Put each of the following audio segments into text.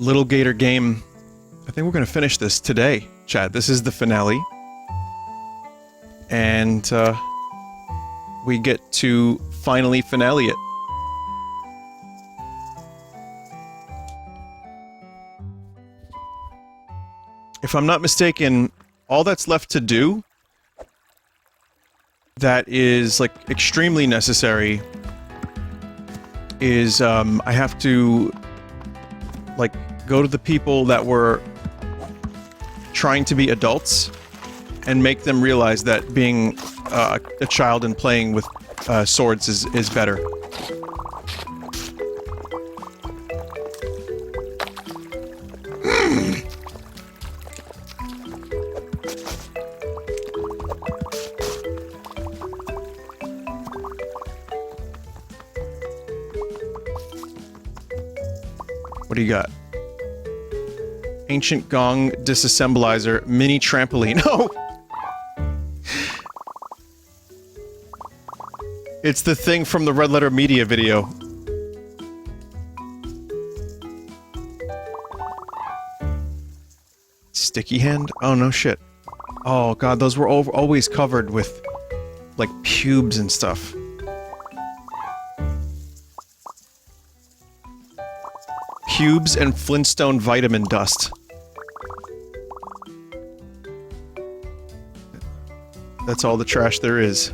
Lil Gator game. I think we're gonna finish this today, Chad. This is the finale. And, we get to finally finale it. If I'm not mistaken, all that's left to do that is, like, extremely necessary is, I have to, like, go to the people that were trying to be adults and make them realize that being a child and playing with swords is better. What do you got? Ancient gong disassembleizer mini trampoline. Oh! It's the thing from the Red Letter Media video. Sticky hand? Oh, no shit. Oh god, those were always covered with, like, pubes and stuff. Pubes and Flintstone vitamin dust. That's all the trash there is.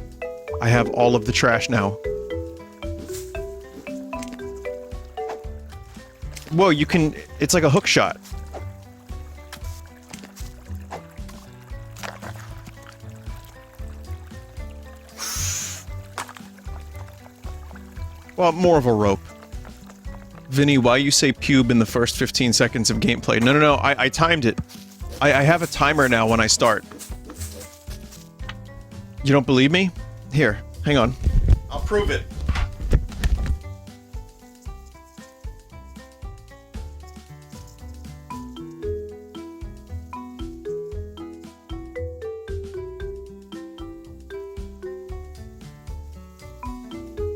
I have all of the trash now. Whoa, you can... It's like a hook shot. Well, more of a rope. Vinny, why you say pube in the first 15 seconds of gameplay? No, I timed it. I have a timer now when I start. You don't believe me? Here, hang on. I'll prove it.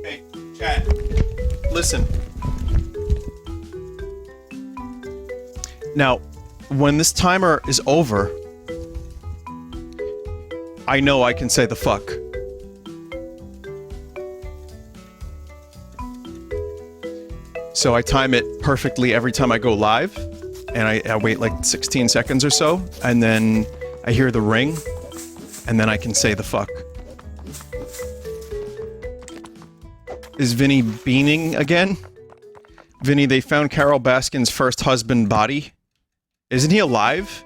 Hey, chat. Listen. Now, when this timer is over, I know I can say the fuck. So I time it perfectly every time I go live, and I wait like 16 seconds or so, and then I hear the ring, and then I can say the fuck. Is Vinny beaning again? Vinny, they found Carol Baskin's first husband body. Isn't he alive?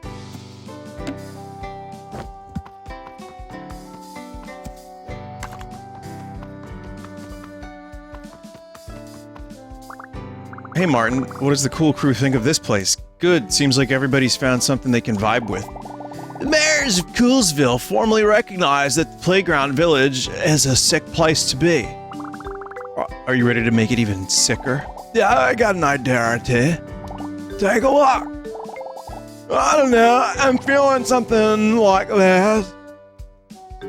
Hey Martin, what does the cool crew think of this place? Good, seems like everybody's found something they can vibe with. The mayors of Coolsville formally recognized that the Playground Village is a sick place to be. Are you ready to make it even sicker? Yeah, I got an idea or two. Take a look. I don't know, I'm feeling something like this.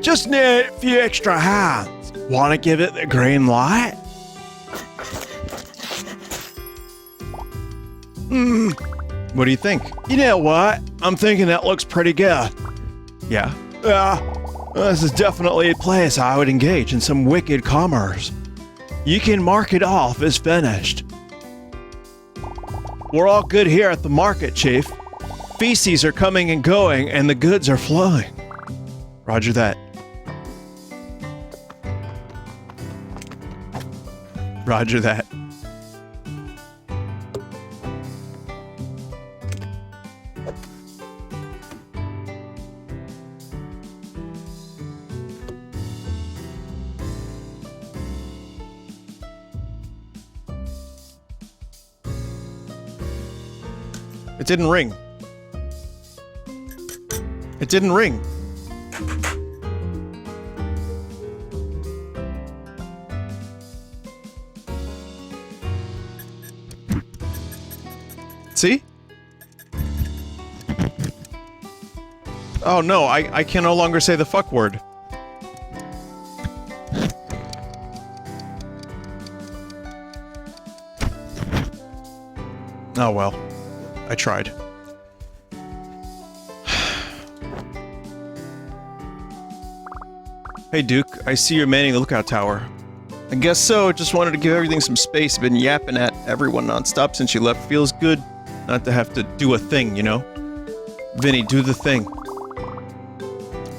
Just need a few extra hands. Wanna give it the green light? What do you think? You know what? I'm thinking that looks pretty good. Yeah? Yeah. This is definitely a place I would engage in some wicked commerce. You can mark it off as finished. We're all good here at the market, Chief. Feces are coming and going, and the goods are flowing. Roger that. Roger that. It didn't ring. It didn't ring. See? Oh no, I can no longer say the fuck word. Oh well. I tried. Hey Duke, I see you're manning the lookout tower. I guess so, just wanted to give everything some space. Been yapping at everyone nonstop since you left. Feels good not to have to do a thing, you know? Vinny, do the thing.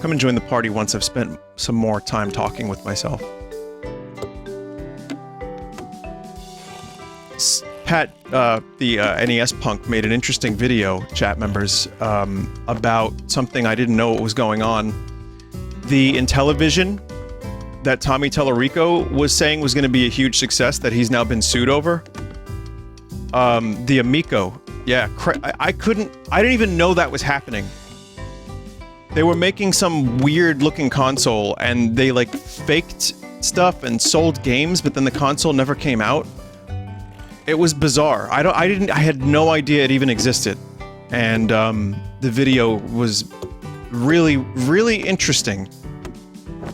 Come and join the party once I've spent some more time talking with myself. Pat, the NES punk, made an interesting video, chat members, about something I didn't know what was going on. The Intellivision that Tommy Tellerico was saying was going to be a huge success that he's now been sued over. The Amico. Yeah, I didn't even know that was happening. They were making some weird looking console and they like faked stuff and sold games, but then the console never came out. It was bizarre. I had no idea it even existed. And the video was really, really interesting.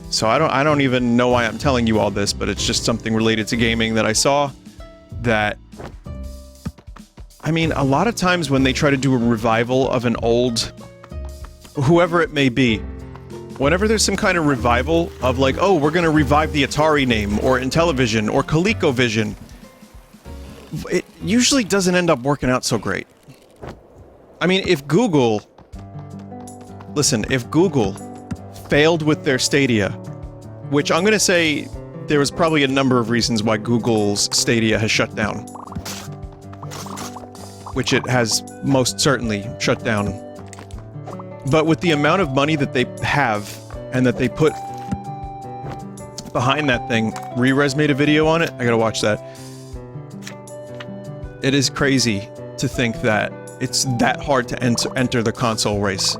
So I don't even know why I'm telling you all this, but it's just something related to gaming that I saw that... I mean, a lot of times when they try to do a revival of an old... whoever it may be, whenever there's some kind of revival of like, oh, we're gonna revive the Atari name, or Intellivision, or ColecoVision, it usually doesn't end up working out so great. I mean, if Google... Listen, if Google failed with their Stadia, which I'm gonna say there was probably a number of reasons why Google's Stadia has shut down. Which it has most certainly shut down. But with the amount of money that they have, and that they put behind that thing, Rerez made a video on it, I gotta watch that. It is crazy to think that it's that hard to enter the console race.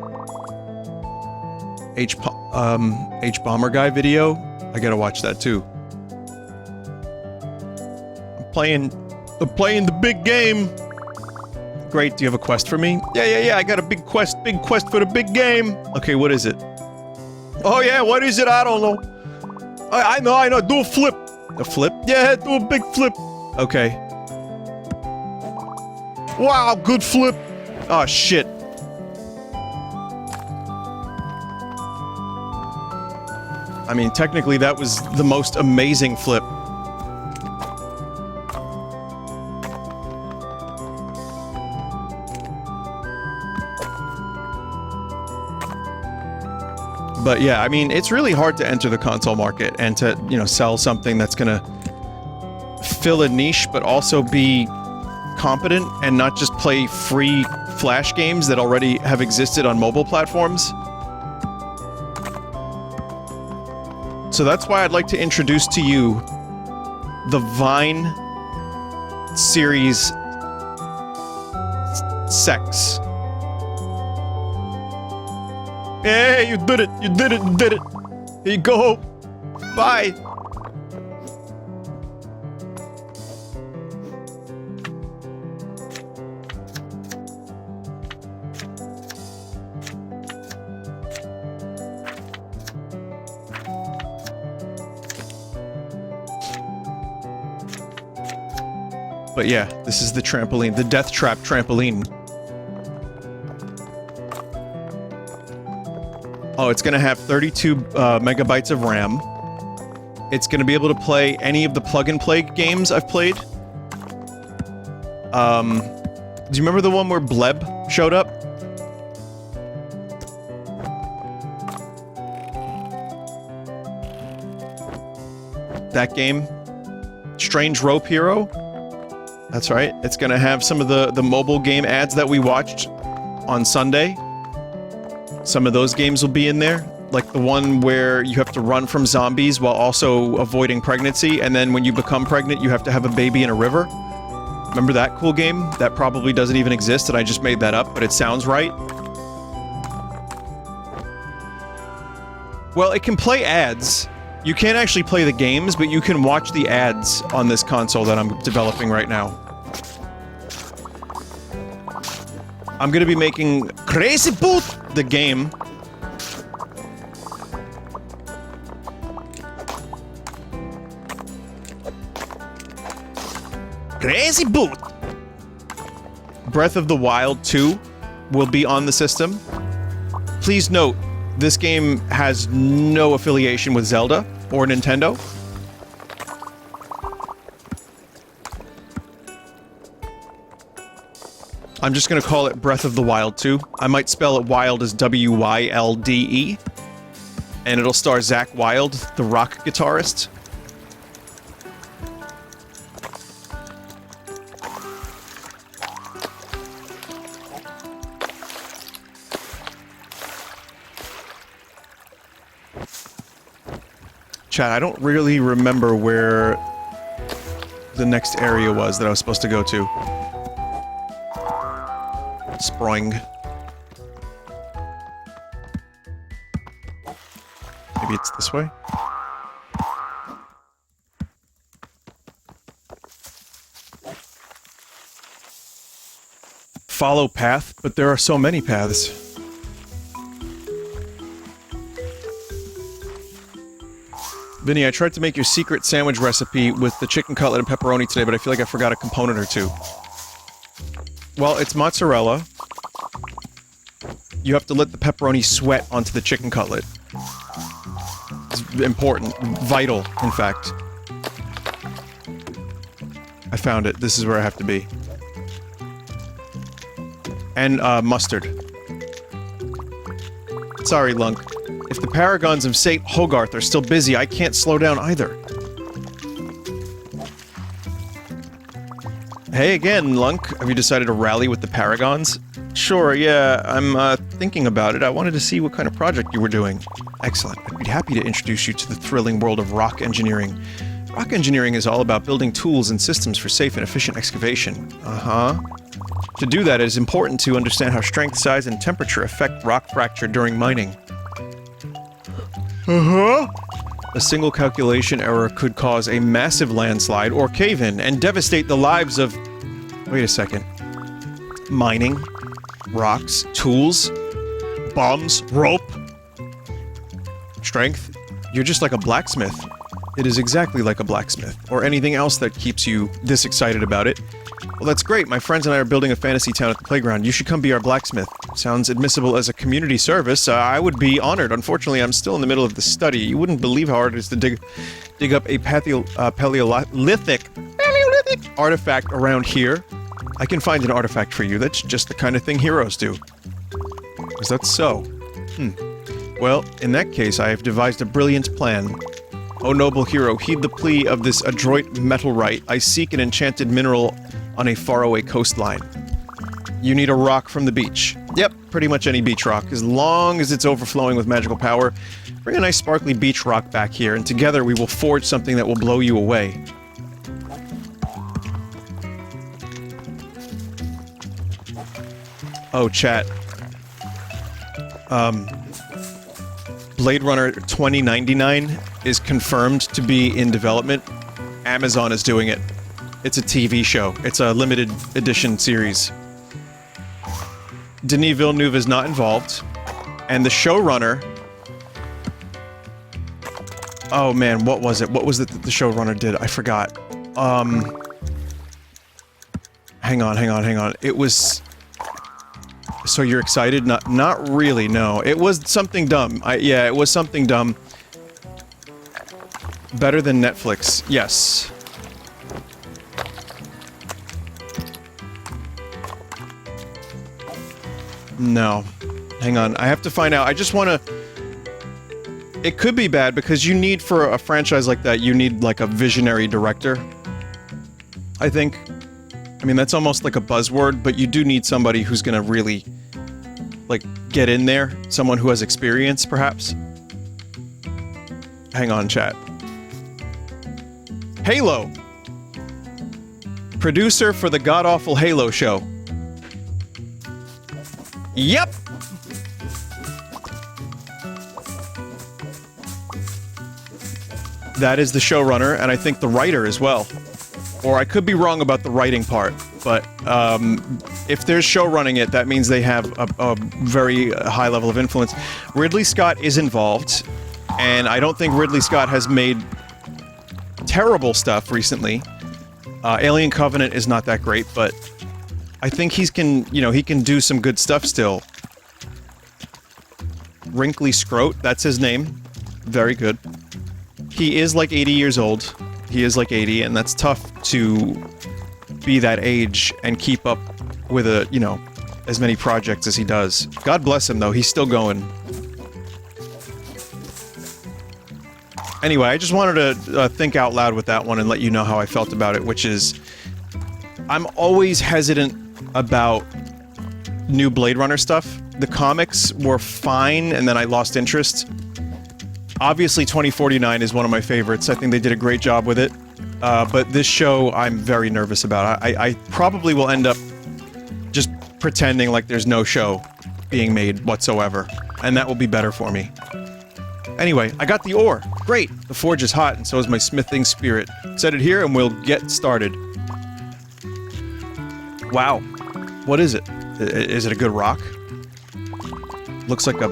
H-Bomber Guy video? I gotta watch that too. I'm playing the big game! Great, do you have a quest for me? Yeah, I got a big quest for the big game! Okay, what is it? Oh yeah, what is it? I don't know. I know, do a flip! A flip? Yeah, do a big flip! Okay. Wow, good flip! Oh shit. I mean, technically that was the most amazing flip. But yeah, I mean, it's really hard to enter the console market and to, you know, sell something that's gonna fill a niche, but also be competent and not just play free Flash games that already have existed on mobile platforms. So that's why I'd like to introduce to you the Vine series Sex. Hey, you did it! You did it! You did it! Here you go! Bye! But yeah, this is the trampoline, the Death Trap trampoline. Oh, it's gonna have 32 megabytes of RAM. It's gonna be able to play any of the plug-and-play games I've played. Do you remember the one where Bleb showed up? That game? Strange Rope Hero? That's right. It's gonna have some of the mobile game ads that we watched on Sunday. Some of those games will be in there. Like the one where you have to run from zombies while also avoiding pregnancy, and then when you become pregnant, you have to have a baby in a river. Remember that cool game? That probably doesn't even exist, and I just made that up, but it sounds right. Well, it can play ads. You can't actually play the games, but you can watch the ads on this console that I'm developing right now. I'm gonna be making Crazy Boot, the game. Crazy Boot! Breath of the Wild 2 will be on the system. Please note, this game has no affiliation with Zelda or Nintendo. I'm just going to call it Breath of the Wild 2. I might spell it Wild as W-Y-L-D-E. And it'll star Zakk Wylde, the rock guitarist. Chat, I don't really remember where the next area was that I was supposed to go to. Spring. Maybe it's this way? Follow path, but there are so many paths. Vinny, I tried to make your secret sandwich recipe with the chicken cutlet and pepperoni today, but I feel like I forgot a component or two. Well, it's mozzarella. You have to let the pepperoni sweat onto the chicken cutlet. It's important. Vital, in fact. I found it. This is where I have to be. And, mustard. Sorry, Lunk. If the paragons of St. Hogarth are still busy, I can't slow down either. Hey again, Lunk. Have you decided to rally with the paragons? Sure, yeah, I'm, thinking about it. I wanted to see what kind of project you were doing. Excellent. I'd be happy to introduce you to the thrilling world of rock engineering. Rock engineering is all about building tools and systems for safe and efficient excavation. Uh-huh. To do that, it is important to understand how strength, size, and temperature affect rock fracture during mining. Uh-huh. A single calculation error could cause a massive landslide or cave-in and devastate the lives of... Wait a second. Mining, rocks, tools, bombs, rope. Strength? You're just like a blacksmith. It is exactly like a blacksmith, or anything else that keeps you this excited about it. Well, that's great. My friends and I are building a fantasy town at the playground. You should come be our blacksmith. Sounds admissible as a community service. I would be honored. Unfortunately, I'm still in the middle of the study. You wouldn't believe how hard it is to dig up a Paleolithic artifact around here. I can find an artifact for you. That's just the kind of thing heroes do. Is that so? Well, in that case, I have devised a brilliant plan. O noble hero, heed the plea of this adroit metalwright. I seek an enchanted mineral on a faraway coastline. You need a rock from the beach. Yep, pretty much any beach rock, as long as it's overflowing with magical power. Bring a nice sparkly beach rock back here, and together we will forge something that will blow you away. Oh, chat. Blade Runner 2099 is confirmed to be in development. Amazon is doing it. It's a TV show. It's a limited edition series. Denis Villeneuve is not involved. And the showrunner... Oh man, what was it? What was it that the showrunner did? I forgot. Hang on. It was... So you're excited? Not really, no. It was something dumb. Yeah, it was something dumb. Better than Netflix. Yes. No. Hang on. I have to find out. I just want to... It could be bad because you need, for a franchise like that, you need, like, a visionary director. I think. I mean, that's almost like a buzzword, but you do need somebody who's gonna really, like, get in there. Someone who has experience, perhaps. Hang on, chat. Halo! Producer for the god-awful Halo show. Yep! That is the showrunner, and I think the writer as well. Or I could be wrong about the writing part, but if there's show running it, that means they have a very high level of influence. Ridley Scott is involved, and I don't think Ridley Scott has made terrible stuff recently. Alien Covenant is not that great, but I think he can do some good stuff still. Wrinkly Scroat, that's his name. Very good. He is like 80 years old. He is like 80, and that's tough to be that age and keep up with as many projects as he does. God bless him, though. He's still going. Anyway, I just wanted to think out loud with that one and let you know how I felt about it, which is... I'm always hesitant about new Blade Runner stuff. The comics were fine, and then I lost interest. Obviously, 2049 is one of my favorites. I think they did a great job with it. But this show, I'm very nervous about. I probably will end up just pretending like there's no show being made whatsoever. And that will be better for me. Anyway, I got the ore. Great! The forge is hot, and so is my smithing spirit. Set it here, and we'll get started. Wow. What is it? Is it a good rock? Looks like a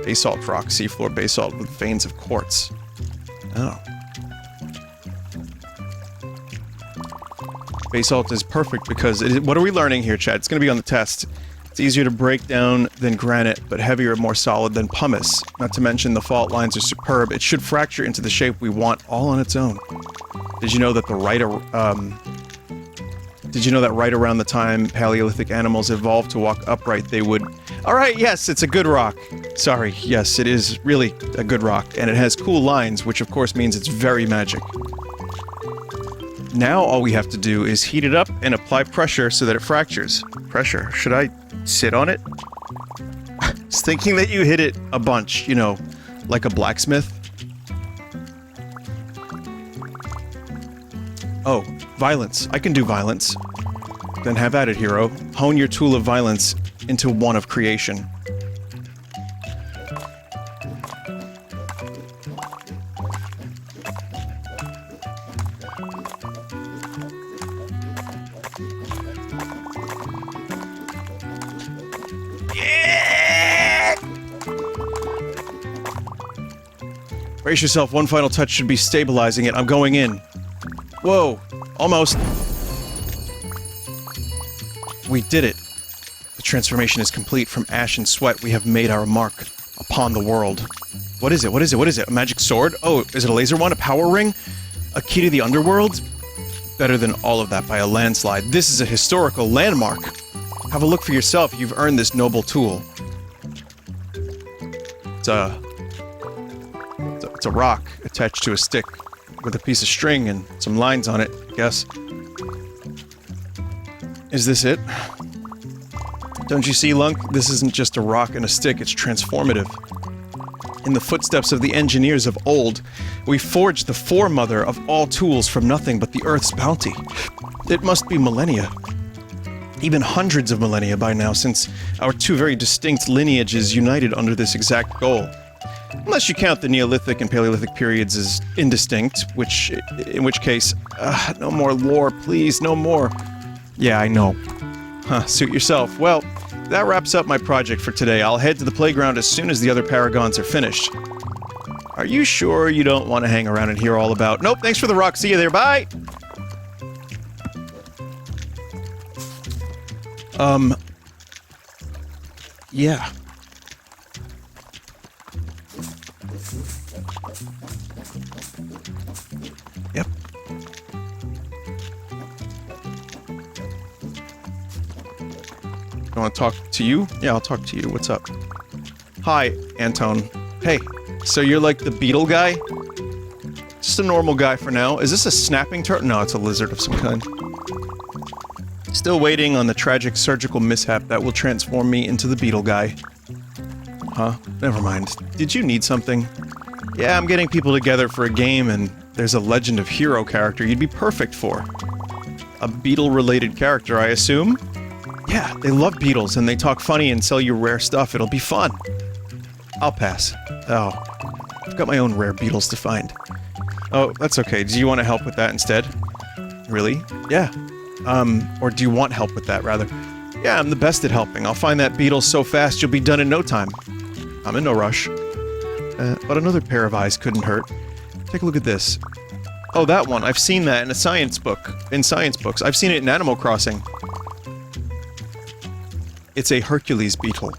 basalt rock, seafloor basalt with veins of quartz. Oh. Basalt is perfect because what are we learning here, Chad? It's going to be on the test. It's easier to break down than granite, but heavier and more solid than pumice. Not to mention the fault lines are superb. It should fracture into the shape we want all on its own. Did you know that right around the time Paleolithic animals evolved to walk upright, they would... Alright, yes, it's a good rock. Sorry, yes, it is really a good rock, and it has cool lines, which of course means it's very magic. Now all we have to do is heat it up and apply pressure so that it fractures. Pressure. Should I sit on it? I was thinking that you hit it a bunch, like a blacksmith. Oh, violence. I can do violence. Then have at it, hero. Hone your tool of violence into one of creation. Brace yourself, one final touch should be stabilizing it. I'm going in. Whoa, almost. We did it. The transformation is complete. From ash and sweat, we have made our mark upon the world. What is it? What is it? What is it? A magic sword? Oh, is it a laser wand? A power ring? A key to the underworld? Better than all of that by a landslide. This is a historical landmark. Have a look for yourself. You've earned this noble tool. It's a rock attached to a stick with a piece of string and some lines on it, I guess. Is this it? Don't you see, Lunk? This isn't just a rock and a stick, it's transformative. In the footsteps of the engineers of old, we forged the foremother of all tools from nothing but the Earth's bounty. It must be millennia. Even hundreds of millennia by now, since our two very distinct lineages united under this exact goal. Unless you count the Neolithic and Paleolithic periods as indistinct, in which case, no more lore, please, no more. Yeah, I know. Huh, suit yourself. Well, that wraps up my project for today. I'll head to the playground as soon as the other paragons are finished. Are you sure you don't want to hang around and hear all about... Nope, thanks for the rock. See you there. Bye! Yeah. Yep. I want to talk to you? Yeah, I'll talk to you. What's up? Hi, Antone. Hey, so you're like the beetle guy? Just a normal guy for now. Is this a snapping turtle? No, it's a lizard of some kind. Still waiting on the tragic surgical mishap that will transform me into the beetle guy. Huh? Never mind. Did you need something? Yeah, I'm getting people together for a game, and there's a Legend of Hero character you'd be perfect for. A beetle-related character, I assume? Yeah, they love beetles, and they talk funny and sell you rare stuff. It'll be fun. I'll pass. Oh. I've got my own rare beetles to find. Oh, that's okay. Do you want to help with that instead? Really? Yeah. Or do you want help with that, rather? Yeah, I'm the best at helping. I'll find that beetle so fast you'll be done in no time. I'm in no rush. But another pair of eyes couldn't hurt. Take a look at this. Oh, that one. I've seen that in a science book. In science books. I've seen it in Animal Crossing. It's a Hercules beetle.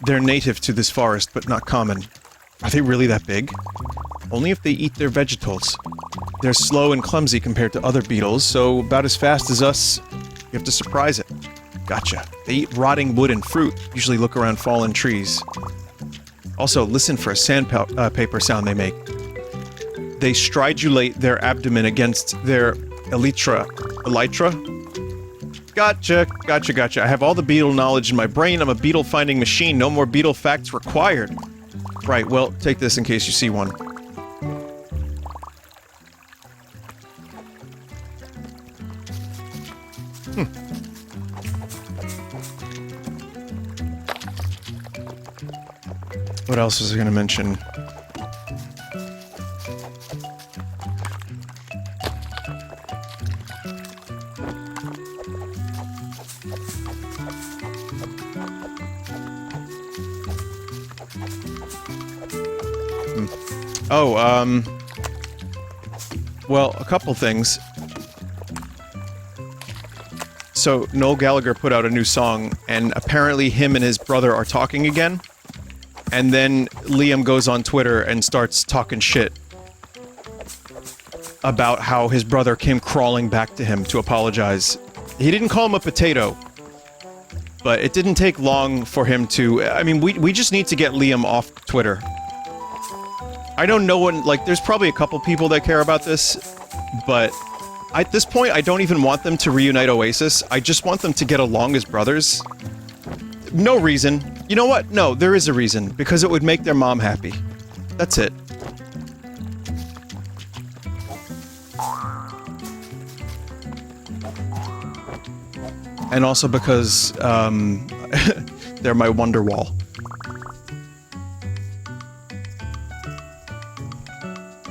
They're native to this forest, but not common. Are they really that big? Only if they eat their vegetables. They're slow and clumsy compared to other beetles, so about as fast as us. You have to surprise it. Gotcha. They eat rotting wood and fruit, usually look around fallen trees. Also, listen for a sandpaper sound they make. They stridulate their abdomen against their elytra. Gotcha. I have all the beetle knowledge in my brain. I'm a beetle finding machine. No more beetle facts required. Right, well, take this in case you see one. What else was I gonna mention? Well, a couple things. So, Noel Gallagher put out a new song, and apparently him and his brother are talking again. And then Liam goes on Twitter and starts talking shit about how his brother came crawling back to him to apologize. He didn't call him a potato, but it didn't take long for him to... I mean, we just need to get Liam off Twitter. I don't know when, like, there's probably a couple people that care about this, but at this point, I don't even want them to reunite Oasis. I just want them to get along as brothers. No reason. You know what? No, there is a reason. Because it would make their mom happy. That's it. And also because, they're my Wonderwall.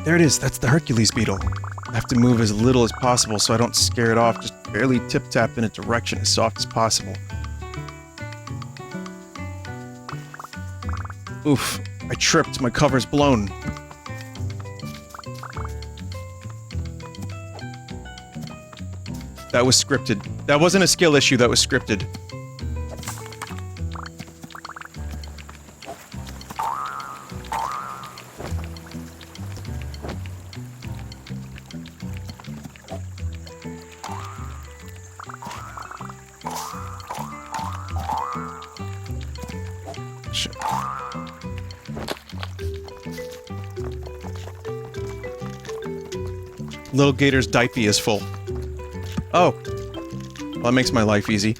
There it is, that's the Hercules beetle. I have to move as little as possible so I don't scare it off, just barely tip-tap in a direction as soft as possible. Oof, I tripped, my cover's blown. That was scripted. That wasn't a skill issue, that was scripted. Lil Gator's diaper is full. Oh. Well, that makes my life easy.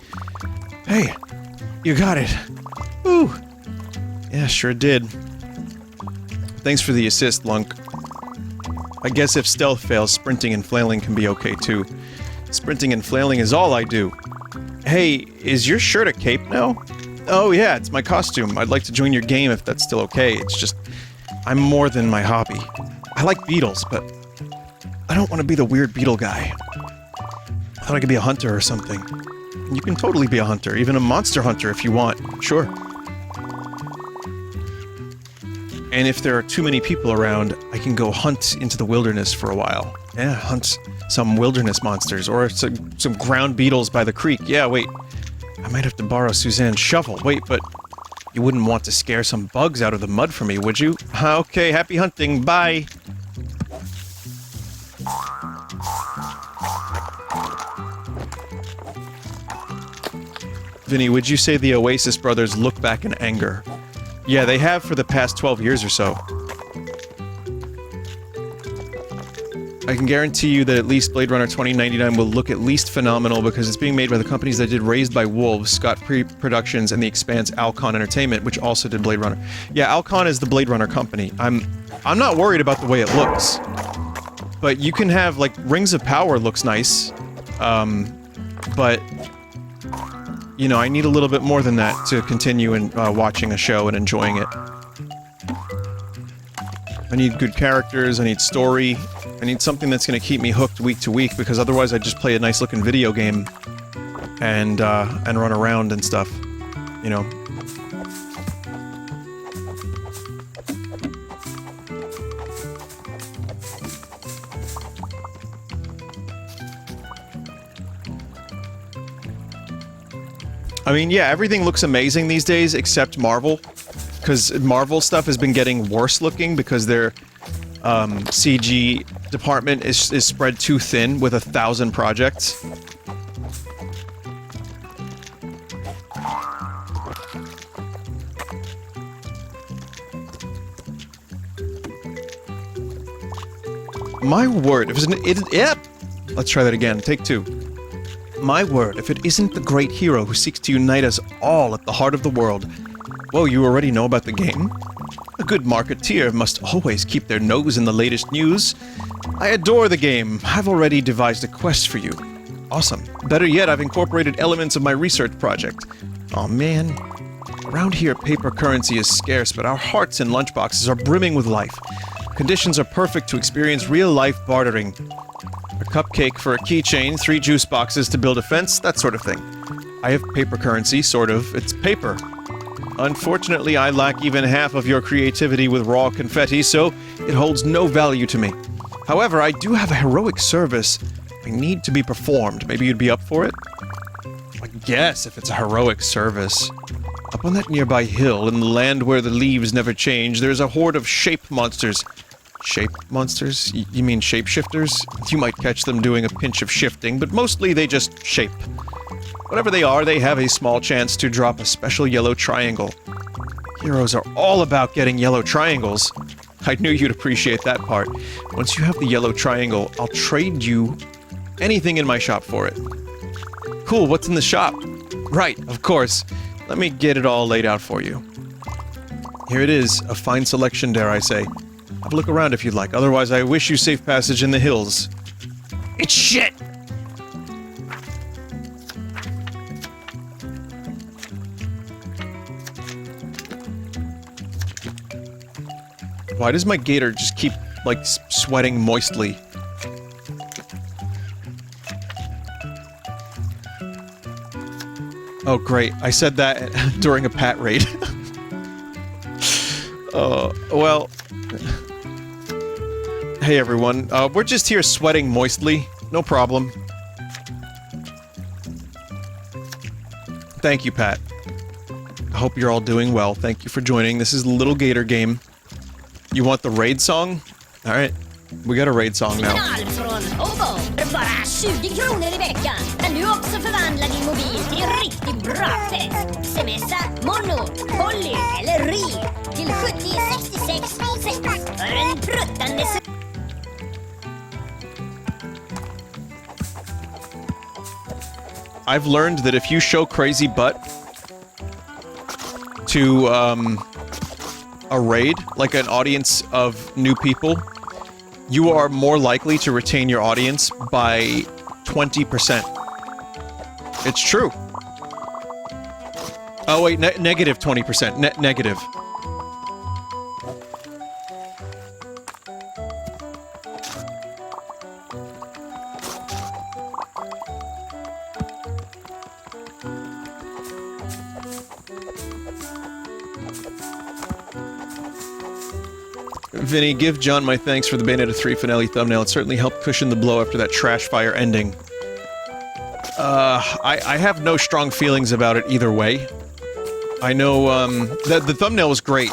Hey, you got it. Woo. Yeah, sure did. Thanks for the assist, Lunk. I guess if stealth fails, sprinting and flailing can be okay too. Sprinting and flailing is all I do. Hey, is your shirt a cape now? Oh yeah, it's my costume. I'd like to join your game if that's still okay. It's just... I'm more than my hobby. I like beetles, but... I don't want to be the weird beetle guy. I thought I could be a hunter or something. You can totally be a hunter, even a monster hunter if you want. Sure. And if there are too many people around, I can go hunt into the wilderness for a while. Yeah, hunt some wilderness monsters, or some ground beetles by the creek. Yeah, wait. I might have to borrow Suzanne's shovel. Wait, but... You wouldn't want to scare some bugs out of the mud for me, would you? Okay, happy hunting. Bye! Vinny, would you say the Oasis brothers look back in anger? Yeah, they have for the past 12 years or so. I can guarantee you that at least Blade Runner 2099 will look at least phenomenal because it's being made by the companies that did Raised by Wolves, Scott Productions, and The Expanse Alcon Entertainment, which also did Blade Runner. Yeah, Alcon is the Blade Runner company. I'm not worried about the way it looks. But you can have, like, Rings of Power looks nice. But... You know, I need a little bit more than that to continue watching a show and enjoying it. I need good characters, I need story, I need something that's gonna keep me hooked week to week, because otherwise I just play a nice looking video game and run around and stuff, you know. I mean, yeah, everything looks amazing these days except Marvel. Because Marvel stuff has been getting worse looking because their CG department is spread too thin with 1,000 projects. My word, if yep! Let's try that again, take 2. My word, if it isn't the great hero who seeks to unite us all at the heart of the world. Whoa, you already know about the game? A good marketeer must always keep their nose in the latest news. I adore the game. I've already devised a quest for you. Awesome. Better yet, I've incorporated elements of my research project. Aw, man. Around here, paper currency is scarce, but our hearts and lunchboxes are brimming with life. Conditions are perfect to experience real-life bartering. A cupcake for a keychain, 3 juice boxes to build a fence, that sort of thing. I have paper currency, sort of. It's paper. Unfortunately, I lack even half of your creativity with raw confetti, so it holds no value to me. However, I do have a heroic service I need to be performed. Maybe you'd be up for it? I guess, if it's a heroic service. Up on that nearby hill, in the land where the leaves never change, there's a horde of shape monsters. Shape monsters? You mean shapeshifters? You might catch them doing a pinch of shifting, but mostly they just shape. Whatever they are, they have a small chance to drop a special yellow triangle. Heroes are all about getting yellow triangles. I knew you'd appreciate that part. Once you have the yellow triangle, I'll trade you anything in my shop for it. Cool, what's in the shop? Right, of course. Let me get it all laid out for you. Here it is, a fine selection, dare I say. Have a look around if you'd like, otherwise I wish you safe passage in the hills. It's shit! Why does my gator just keep, like, sweating moistly? Oh, great. I said that during a pat raid. Well... Hey, everyone. We're just here sweating moistly. No problem. Thank you, Pat. I hope you're all doing well. Thank you for joining. This is the Lil Gator game. You want the raid song? Alright. We got a raid song now. I've learned that if you show crazy butt to, a raid, like an audience of new people, you are more likely to retain your audience by 20%. It's true. Oh wait, negative 20%. Negative. Vinny, give John my thanks for the Bayonetta 3 finale thumbnail. It certainly helped cushion the blow after that trash fire ending. I have no strong feelings about it either way. I know, the thumbnail was great.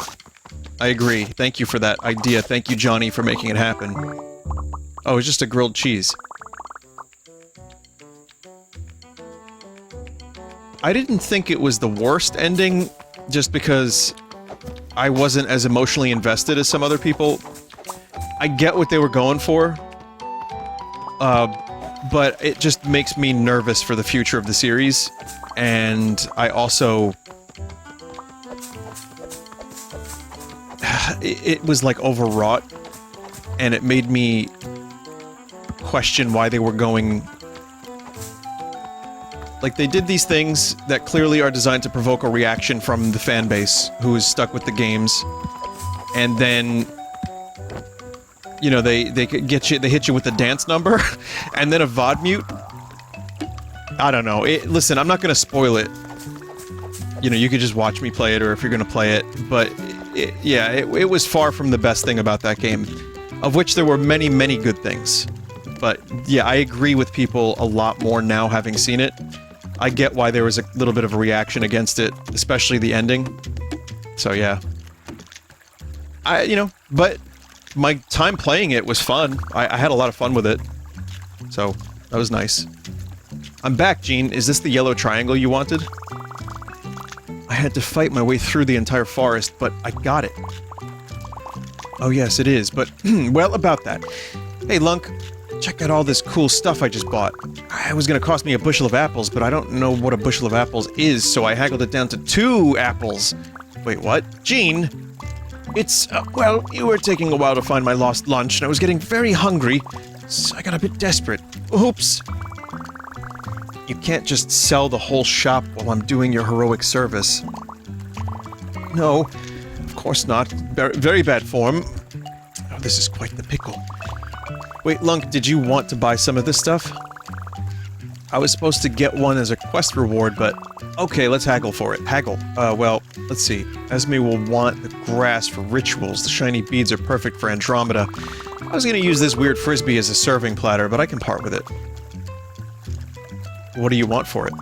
I agree. Thank you for that idea. Thank you, Johnny, for making it happen. Oh, it's just a grilled cheese. I didn't think it was the worst ending, just because I wasn't as emotionally invested as some other people. I get what they were going for, but it just makes me nervous for the future of the series, and I also... It was, like, overwrought, and it made me question why they were going... Like, they did these things that clearly are designed to provoke a reaction from the fan base who is stuck with the games. And then, you know, they get you, they hit you with a dance number, and then a VOD mute. I don't know. Listen, I'm not gonna spoil it. You know, you could just watch me play it, or if you're gonna play it. But, yeah, it was far from the best thing about that game. Of which there were many, many good things. But, yeah, I agree with people a lot more now having seen it. I get why there was a little bit of a reaction against it, especially the ending. So yeah. But my time playing it was fun. I had a lot of fun with it. So, that was nice. I'm back, Gene. Is this the yellow triangle you wanted? I had to fight my way through the entire forest, but I got it. Oh yes, it is, but, well, about that. Hey, Lunk, check out all this cool stuff I just bought. It was gonna cost me a bushel of apples, but I don't know what a bushel of apples is, so I haggled it down to 2 apples. Wait, what? Gene? It's, well, you were taking a while to find my lost lunch, and I was getting very hungry, so I got a bit desperate. Oops. You can't just sell the whole shop while I'm doing your heroic service. No, of course not. Very bad form. Oh, this is quite the pickle. Wait, Lunk, did you want to buy some of this stuff? I was supposed to get one as a quest reward, but... Okay, let's haggle for it. Haggle. Well, let's see. Esme will want the grass for rituals. The shiny beads are perfect for Andromeda. I was gonna use this weird frisbee as a serving platter, but I can part with it. What do you want for it?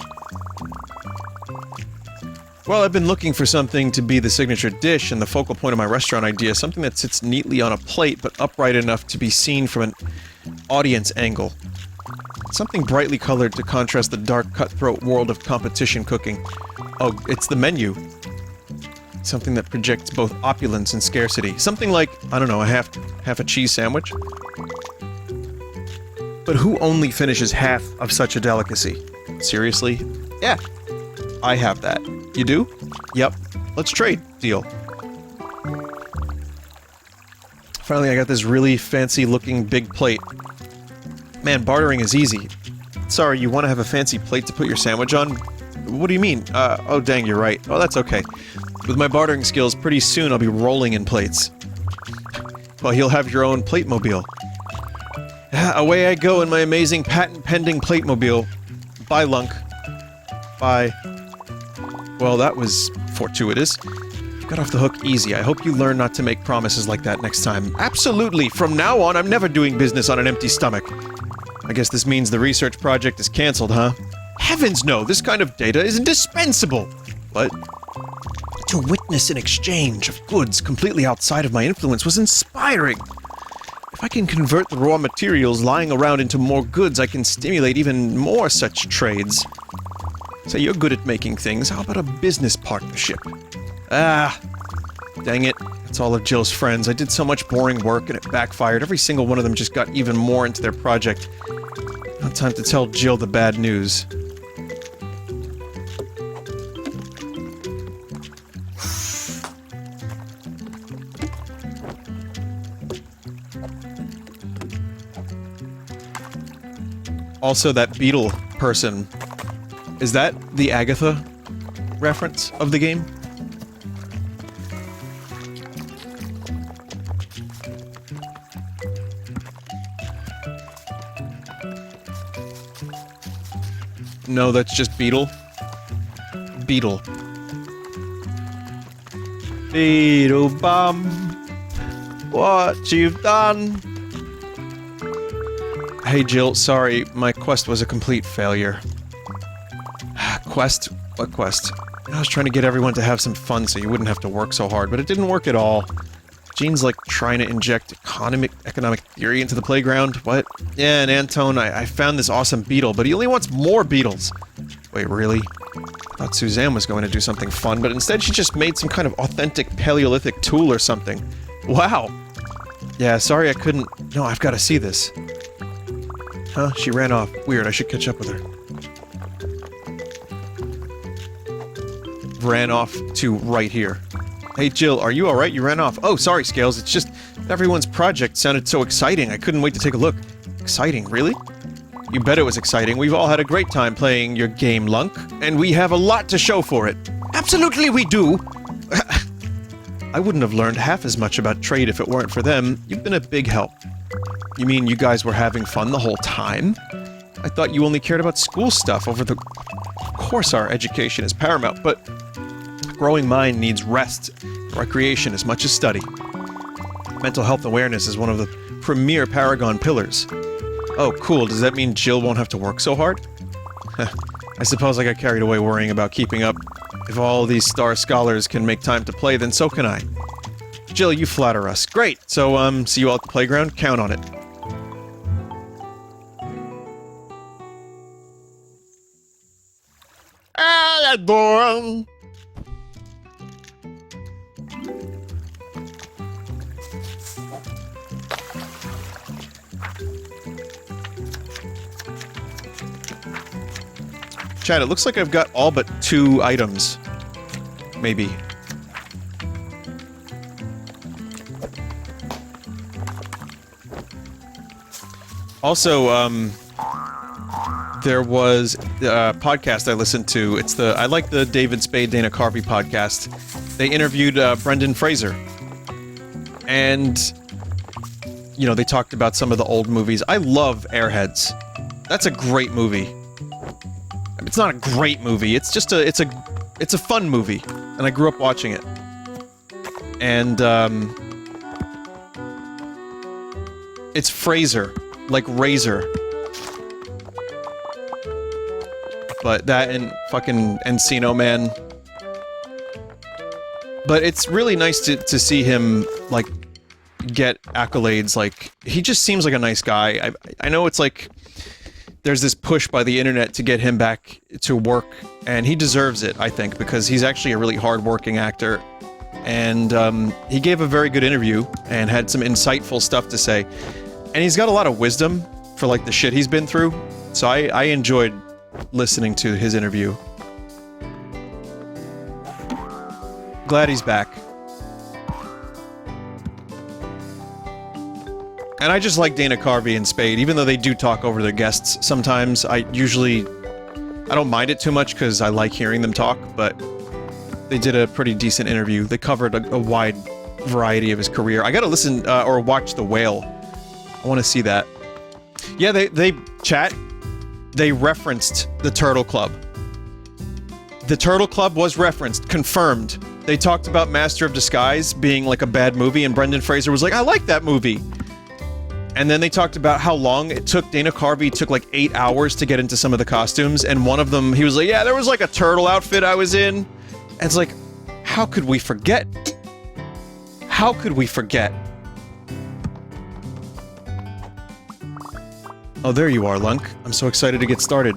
Well, I've been looking for something to be the signature dish and the focal point of my restaurant idea, something that sits neatly on a plate but upright enough to be seen from an audience angle. Something brightly colored to contrast the dark, cutthroat world of competition cooking. Oh, it's the menu. Something that projects both opulence and scarcity. Something like, I don't know, a half a cheese sandwich? But who only finishes half of such a delicacy? Seriously? Yeah. I have that. You do? Yep. Let's trade. Deal. Finally, I got this really fancy-looking big plate. Man, bartering is easy. Sorry, you want to have a fancy plate to put your sandwich on? What do you mean? Oh dang, you're right. Oh, that's okay. With my bartering skills, pretty soon I'll be rolling in plates. Well, you'll have your own plate-mobile. Away I go in my amazing patent-pending plate-mobile. Bye, Lunk. Bye. Well, that was fortuitous. Got off the hook easy. I hope you learn not to make promises like that next time. Absolutely! From now on, I'm never doing business on an empty stomach. I guess this means the research project is cancelled, huh? Heavens no! This kind of data is indispensable! What? To witness an exchange of goods completely outside of my influence was inspiring! If I can convert the raw materials lying around into more goods, I can stimulate even more such trades. Say you're good at making things, how about a business partnership? Ah, dang it. It's all of Jill's friends. I did so much boring work and it backfired. Every single one of them just got even more into their project. Now time to tell Jill the bad news. Also, that beetle person. Is that the Agatha reference of the game? No, that's just Beetle. Beetle. Beetle bum. What you've done? Hey Jill, sorry, my quest was a complete failure. Quest? What quest? I was trying to get everyone to have some fun so you wouldn't have to work so hard, but it didn't work at all. Gene's like trying to inject economic theory into the playground. What? Yeah, and Antone, I found this awesome beetle, but he only wants more beetles. Wait, really? I thought Suzanne was going to do something fun, but instead she just made some kind of authentic Paleolithic tool or something. Wow. Yeah, sorry I couldn't... No, I've got to see this. Huh? She ran off. Weird, I should catch up with her. Ran off to right here. Hey Jill, are you alright? You ran off. Oh, sorry Scales, it's just everyone's project sounded so exciting, I couldn't wait to take a look. Exciting, really? You bet it was exciting. We've all had a great time playing your game, Lunk, and we have a lot to show for it. Absolutely we do! I wouldn't have learned half as much about trade if it weren't for them. You've been a big help. You mean you guys were having fun the whole time? I thought you only cared about school stuff over the... Of course our education is paramount, but... A growing mind needs rest, recreation as much as study. Mental health awareness is one of the premier Paragon pillars. Oh, cool. Does that mean Jill won't have to work so hard? I I suppose I got carried away worrying about keeping up. If all these star scholars can make time to play, then so can I. Jill, you flatter us. Great! So, see you all at the playground? Count on it. Ah, that's boring! Chad, it looks like I've got all but 2 items. Maybe. Also, there was a podcast I listened to. I like the David Spade, Dana Carvey podcast. They interviewed Brendan Fraser. And, you know, they talked about some of the old movies. I love Airheads. That's a great movie. It's not a great movie. It's just it's a fun movie, and I grew up watching it. And it's Fraser, like Razor. But that and fucking Encino Man. But it's really nice to see him like get accolades. Like he just seems like a nice guy. I know it's like. There's this push by the internet to get him back to work, and he deserves it, I think, because he's actually a really hard-working actor. And he gave a very good interview and had some insightful stuff to say. And he's got a lot of wisdom for, like, the shit he's been through. So I enjoyed listening to his interview. Glad he's back. And I just like Dana Carvey and Spade, even though they do talk over their guests sometimes. I don't mind it too much because I like hearing them talk, but they did a pretty decent interview. They covered a wide variety of his career. I gotta listen, or watch The Whale. I want to see that. Yeah, they referenced the Turtle Club. The Turtle Club was referenced, confirmed. They talked about Master of Disguise being like a bad movie, and Brendan Fraser was like, I like that movie. And then they talked about how long it took. Dana Carvey took like 8 hours to get into some of the costumes, and one of them, he was like, yeah, there was like a turtle outfit I was in. And it's like, how could we forget? How could we forget? Oh, there you are, Lunk. I'm so excited to get started.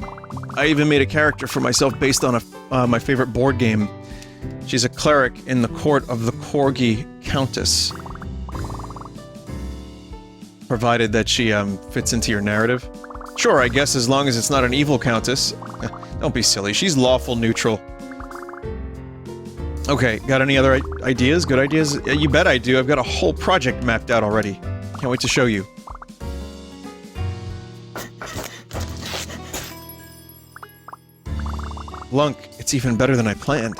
I even made a character for myself based on my favorite board game. She's a cleric in the court of the Corgi Countess. Provided that she, fits into your narrative. Sure, I guess as long as it's not an evil countess. Don't be silly, she's lawful neutral. Okay, got any other ideas? Good ideas? You bet I do, I've got a whole project mapped out already. Can't wait to show you. Lunk, it's even better than I planned.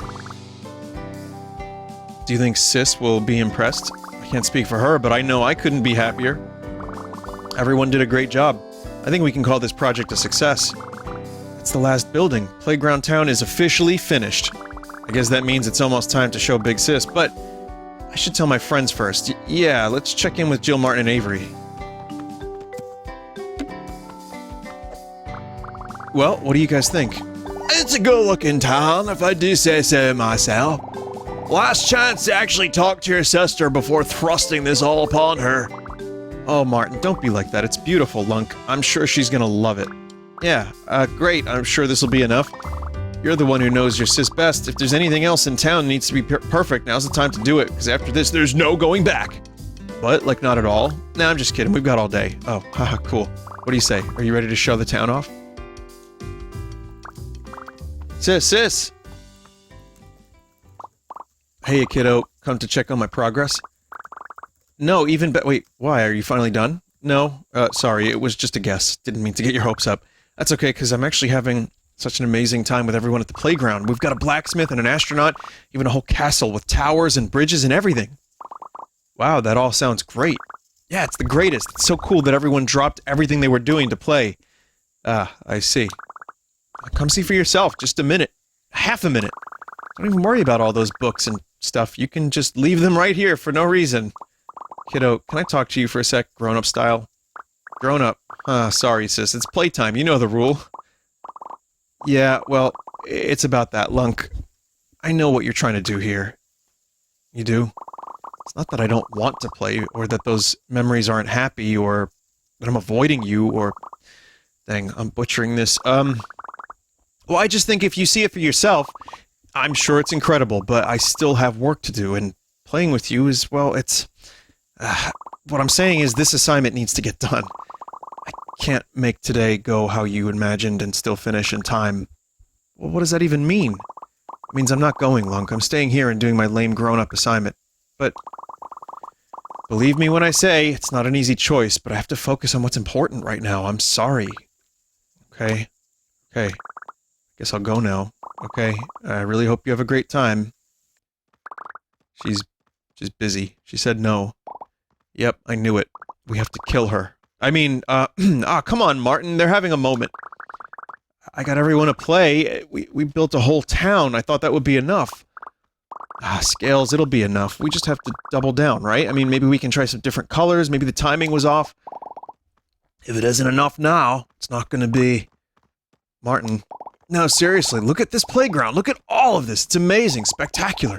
Do you think Sis will be impressed? I can't speak for her, but I know I couldn't be happier. Everyone did a great job. I think we can call this project a success. It's the last building. Playground Town is officially finished. I guess that means it's almost time to show Big Sis, but I should tell my friends first. Yeah, let's check in with Jill, Martin, and Avery. Well, what do you guys think? It's a good-looking town, if I do say so myself. Last chance to actually talk to your sister before thrusting this all upon her. Oh, Martin, don't be like that. It's beautiful, Lunk. I'm sure she's gonna love it. Yeah, great. I'm sure this'll be enough. You're the one who knows your sis best. If there's anything else in town that needs to be perfect, now's the time to do it, because after this, there's no going back. What? Like, not at all? Nah, I'm just kidding. We've got all day. Oh, haha, cool. What do you say? Are you ready to show the town off? Sis! Hey, kiddo. Come to check on my progress? No, wait, why? Are you finally done? No? Sorry, it was just a guess. Didn't mean to get your hopes up. That's okay, because I'm actually having such an amazing time with everyone at the playground. We've got a blacksmith and an astronaut, even a whole castle with towers and bridges and everything. Wow, that all sounds great. Yeah, it's the greatest. It's so cool that everyone dropped everything they were doing to play. Ah, I see. Come see for yourself, just a minute. Half a minute. Don't even worry about all those books and stuff. You can just leave them right here for no reason. Kiddo, can I talk to you for a sec, grown-up style? Grown-up. Sorry, sis, it's playtime, you know the rule. Yeah, well, it's about that, Lunk. I know what you're trying to do here. You do? It's not that I don't want to play, or that those memories aren't happy, or that I'm avoiding you, or... Dang, I'm butchering this. Well, I just think if you see it for yourself, I'm sure it's incredible, but I still have work to do, and playing with you is, well, it's... what I'm saying is this assignment needs to get done. I can't make today go how you imagined and still finish in time. Well, what does that even mean? It means I'm not going, Lunk. I'm staying here and doing my lame grown-up assignment. But... believe me when I say, it's not an easy choice, but I have to focus on what's important right now. I'm sorry. Okay? Okay. Guess I'll go now. Okay? I really hope you have a great time. She's busy. She said no. Yep, I knew it. We have to kill her. I mean, come on, Martin. They're having a moment. I got everyone to play. We built a whole town. I thought that would be enough. Scales, it'll be enough. We just have to double down, right? I mean, maybe we can try some different colors. Maybe the timing was off. If it isn't enough now, it's not gonna be... Martin. No, seriously, look at this playground. Look at all of this. It's amazing, spectacular.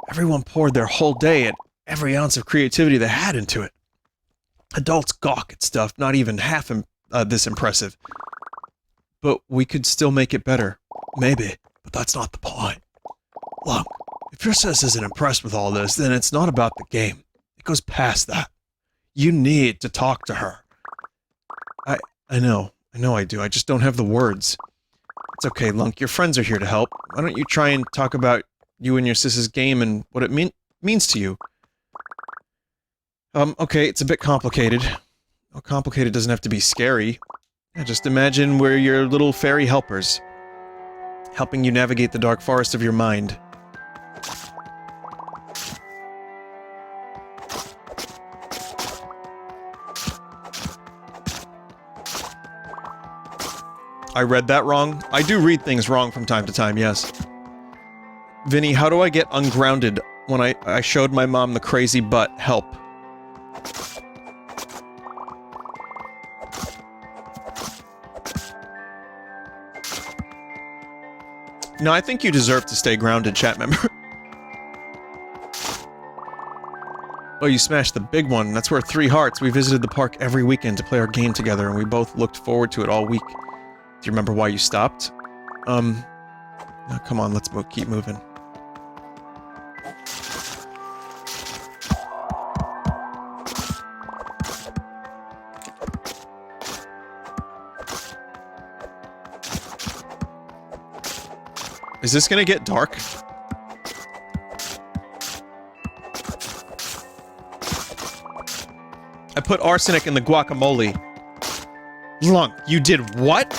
Everyone poured their whole day and every ounce of creativity they had into it. Adults gawk at stuff not even half this impressive. But we could still make it better. Maybe. But that's not the point. Look, if your sis isn't impressed with all this, then it's not about the game. It goes past that. You need to talk to her. I know. I know I do. I just don't have the words. It's okay, Lunk. Your friends are here to help. Why don't you try and talk about you and your sis's game and what it means to you? Okay, it's a bit complicated. Well, complicated doesn't have to be scary. Yeah, just imagine we're your little fairy helpers. Helping you navigate the dark forest of your mind. I read that wrong. I do read things wrong from time to time, yes. Vinny, how do I get ungrounded when I showed my mom the crazy butt? Help. No, I think you deserve to stay grounded, chat member. Oh, you smashed the big one. That's worth 3 hearts. We visited the park every weekend to play our game together, and we both looked forward to it all week. Do you remember why you stopped? No, come on, let's keep moving. Is this gonna get dark? I put arsenic in the guacamole. Lunk, you did what?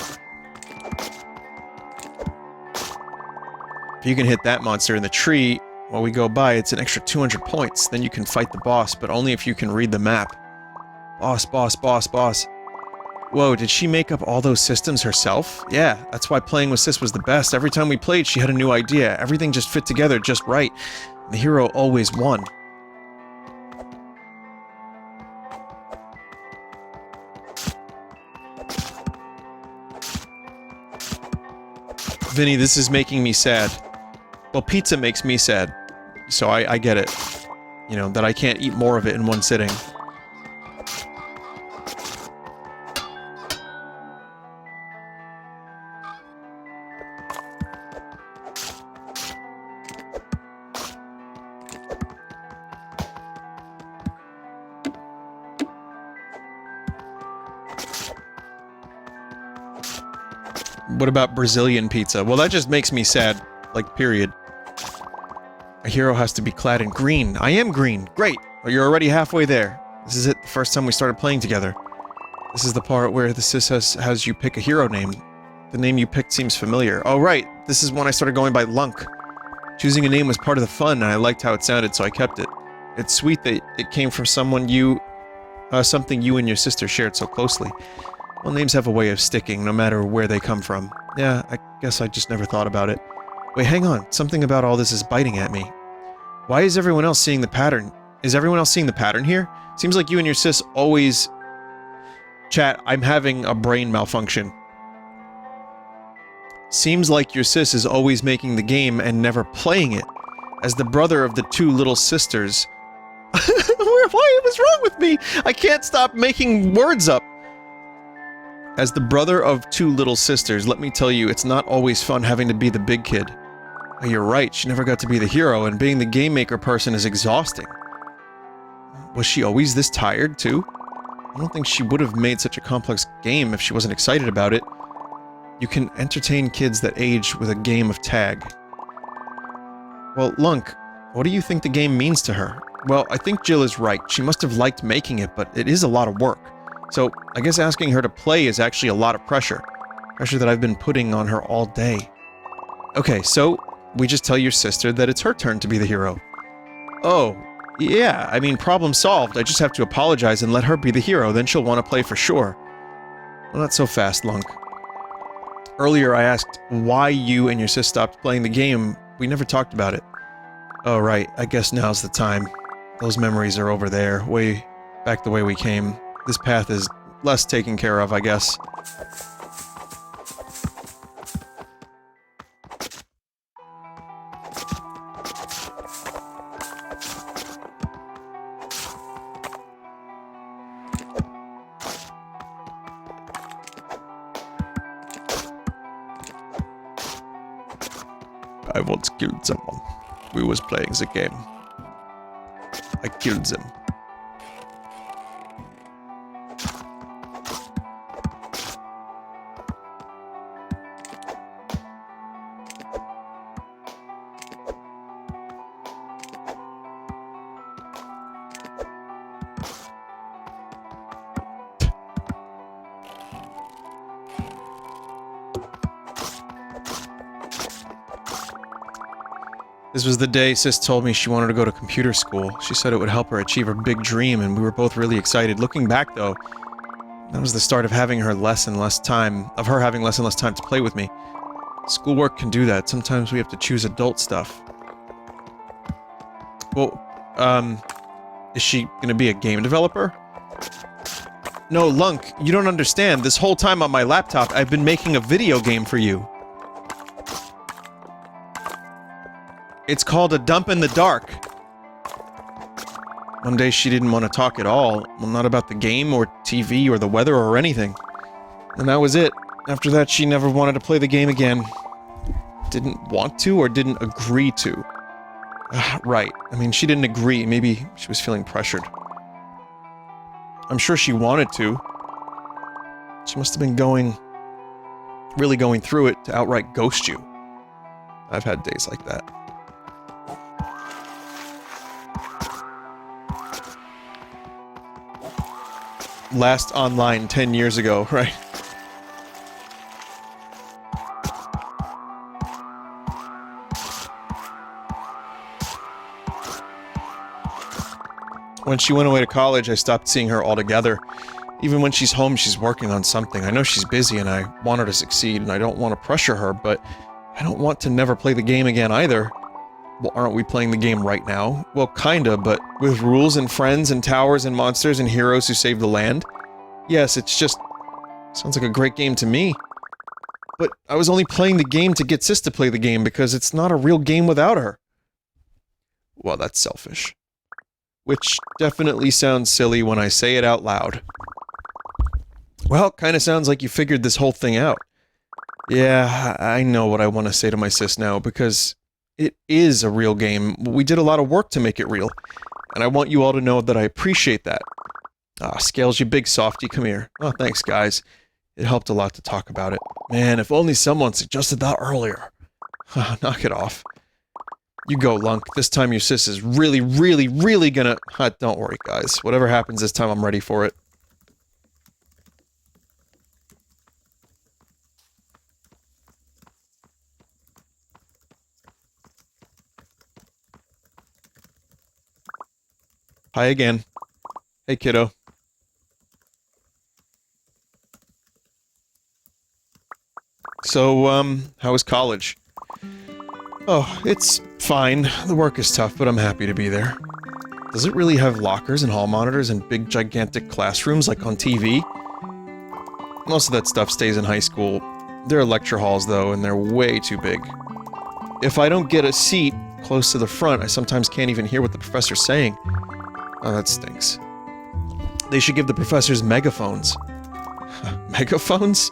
If you can hit that monster in the tree while we go by, it's an extra 200 points. Then you can fight the boss, but only if you can read the map. Boss, boss, boss, boss. Whoa, did she make up all those systems herself? Yeah, that's why playing with Sis was the best. Every time we played, she had a new idea. Everything just fit together just right. The hero always won. Vinny, this is making me sad. Well, pizza makes me sad. So I get it. You know, that I can't eat more of it in one sitting. What about Brazilian pizza? Well, that just makes me sad. Like, period. A hero has to be clad in green. I am green. Great. Well, you're already halfway there. This is it, the first time we started playing together. This is the part where the sis has you pick a hero name. The name you picked seems familiar. Oh, right. This is when I started going by Lunk. Choosing a name was part of the fun, and I liked how it sounded, so I kept it. It's sweet that it came from something you and your sister shared so closely. Well, names have a way of sticking, no matter where they come from. Yeah, I guess I just never thought about it. Wait, hang on. Something about all this is biting at me. Why is everyone else seeing the pattern? Is everyone else seeing the pattern here? Seems like you and your sis always... Chat, I'm having a brain malfunction. Seems like your sis is always making the game and never playing it. As the brother of the two little sisters... What is wrong with me? I can't stop making words up. As the brother of two little sisters, let me tell you, it's not always fun having to be the big kid. Oh, you're right, she never got to be the hero, and being the game maker person is exhausting. Was she always this tired, too? I don't think she would have made such a complex game if she wasn't excited about it. You can entertain kids that age with a game of tag. Well, Lunk, what do you think the game means to her? Well, I think Jill is right. She must have liked making it, but it is a lot of work. So, I guess asking her to play is actually a lot of pressure. Pressure that I've been putting on her all day. Okay, so, we just tell your sister that it's her turn to be the hero. Oh, yeah, I mean, problem solved. I just have to apologize and let her be the hero, then she'll want to play for sure. Well, not so fast, Lunk. Earlier I asked why you and your sis stopped playing the game. We never talked about it. Oh, right, I guess now's the time. Those memories are over there, way back the way we came. This path is less taken care of, I guess. I once killed someone. We was playing the game. I killed them. This was the day Sis told me she wanted to go to computer school. She said it would help her achieve her big dream, and we were both really excited. Looking back, though, that was the start of having her less and less time to play with me. Schoolwork can do that. Sometimes we have to choose adult stuff. Well, is she gonna be a game developer? No, Lunk, you don't understand. This whole time on my laptop, I've been making a video game for you. It's called A Dump in the Dark. One day she didn't want to talk at all. Well, not about the game, or TV, or the weather, or anything. And that was it. After that, she never wanted to play the game again. Didn't want to, or didn't agree to? Right. I mean, she didn't agree. Maybe she was feeling pressured. I'm sure she wanted to. She must have been really going through it to outright ghost you. I've had days like that. Last online 10 years ago, right? When she went away to college, I stopped seeing her altogether. Even when she's home, she's working on something. I know she's busy and I want her to succeed, and I don't want to pressure her, but I don't want to never play the game again either. Well, aren't we playing the game right now? Well, kinda, but with rules and friends and towers and monsters and heroes who save the land? Yes, it's just... sounds like a great game to me. But I was only playing the game to get Sis to play the game because it's not a real game without her. Well, that's selfish. Which definitely sounds silly when I say it out loud. Well, kinda sounds like you figured this whole thing out. Yeah, I know what I want to say to my sis now, because it is a real game. We did a lot of work to make it real, and I want you all to know that I appreciate that. Ah, Scales, you big softy, come here. Oh, thanks, guys. It helped a lot to talk about it. Man, if only someone suggested that earlier. Knock it off. You go, Lunk. This time your sis is really, really, really gonna... don't worry, guys. Whatever happens this time, I'm ready for it. Hi again. Hey, kiddo. So, how was college? Oh, it's fine. The work is tough, but I'm happy to be there. Does it really have lockers and hall monitors and big gigantic classrooms like on TV? Most of that stuff stays in high school. There are lecture halls, though, and they're way too big. If I don't get a seat close to the front, I sometimes can't even hear what the professor's saying. Oh, that stinks. They should give the professors megaphones. Megaphones?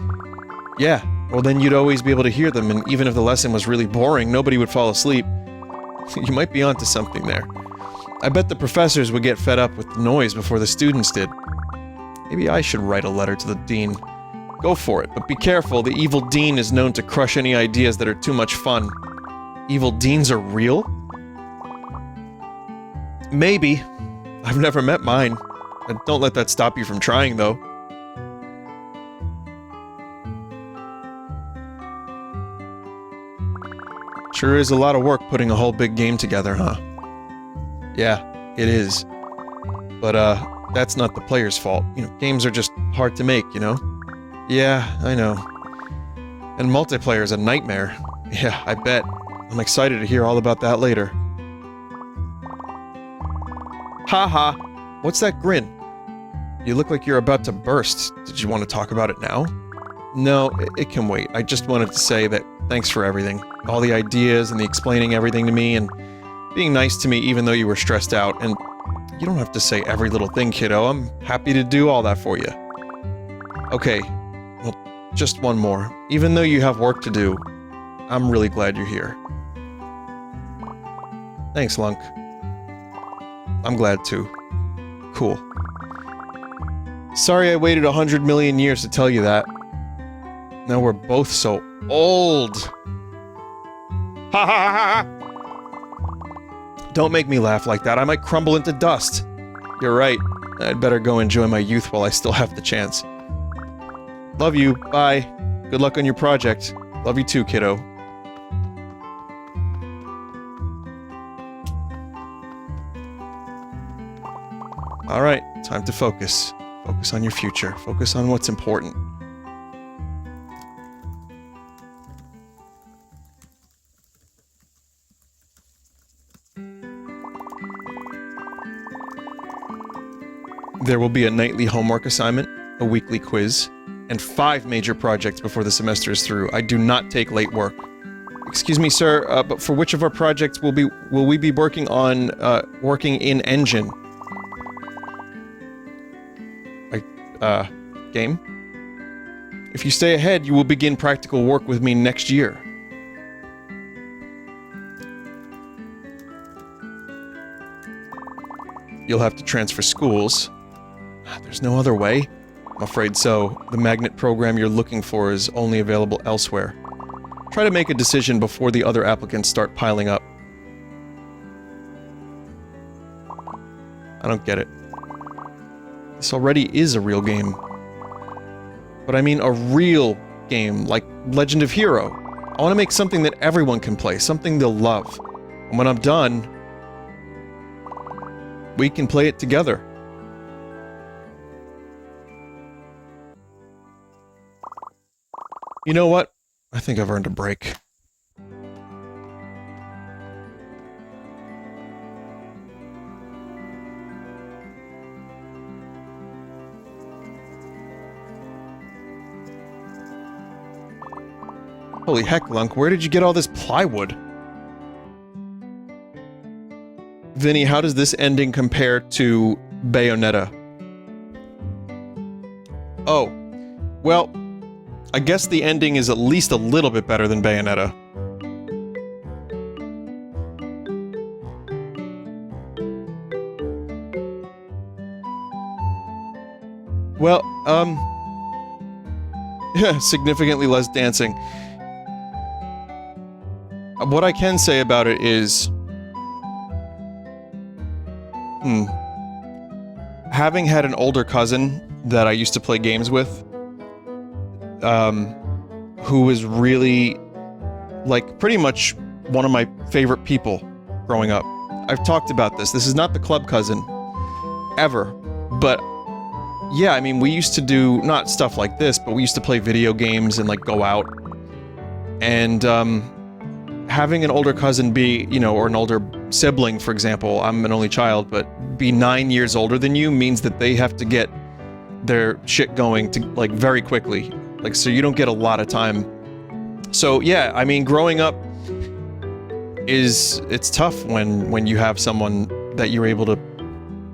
Yeah, well then you'd always be able to hear them, and even if the lesson was really boring, nobody would fall asleep. You might be onto something there. I bet the professors would get fed up with the noise before the students did. Maybe I should write a letter to the dean. Go for it, but be careful, the evil dean is known to crush any ideas that are too much fun. Evil deans are real? Maybe. I've never met mine. Don't let that stop you from trying, though. Sure is a lot of work putting a whole big game together, huh? Yeah, it is. But, that's not the player's fault. You know, games are just hard to make, you know? Yeah, I know. And multiplayer is a nightmare. Yeah, I bet. I'm excited to hear all about that later. Haha! What's that grin? You look like you're about to burst. Did you want to talk about it now? No, it can wait. I just wanted to say that thanks for everything. All the ideas and the explaining everything to me and being nice to me even though you were stressed out. And you don't have to say every little thing, kiddo. I'm happy to do all that for you. Okay, well, just one more. Even though you have work to do, I'm really glad you're here. Thanks, Lunk. I'm glad too. Cool. Sorry I waited 100 million years to tell you that. Now we're both so old. Ha ha ha ha! Don't make me laugh like that, I might crumble into dust. You're right, I'd better go enjoy my youth while I still have the chance. Love you, bye. Good luck on your project. Love you too, kiddo. Alright, time to focus. Focus on your future. Focus on what's important. There will be a nightly homework assignment, a weekly quiz, and 5 major projects before the semester is through. I do not take late work. Excuse me, sir, but for which of our projects will we be working on, working in engine? Game? If you stay ahead, you will begin practical work with me next year. You'll have to transfer schools. There's no other way? I'm afraid so. The magnet program you're looking for is only available elsewhere. Try to make a decision before the other applicants start piling up. I don't get it. This already is a real game. But I mean a real game, like Legend of Hero. I want to make something that everyone can play, something they'll love. And when I'm done, we can play it together. You know what? I think I've earned a break. Holy heck, Lunk, where did you get all this plywood? Vinny, how does this ending compare to Bayonetta? Oh, well, I guess the ending is at least a little bit better than Bayonetta. Well, yeah, significantly less dancing. What I can say about it is... having had an older cousin that I used to play games with, who was really, like, pretty much one of my favorite people growing up. I've talked about this. This is not the club cousin, ever, but yeah, I mean, we used to do, not stuff like this, but we used to play video games and, like, go out, and, having an older cousin be, you know, or an older sibling, for example, I'm an only child, but be 9 years older than you means that they have to get their shit going to, like, very quickly. Like, so you don't get a lot of time So yeah, I mean, growing up it's tough when you have someone that you're able to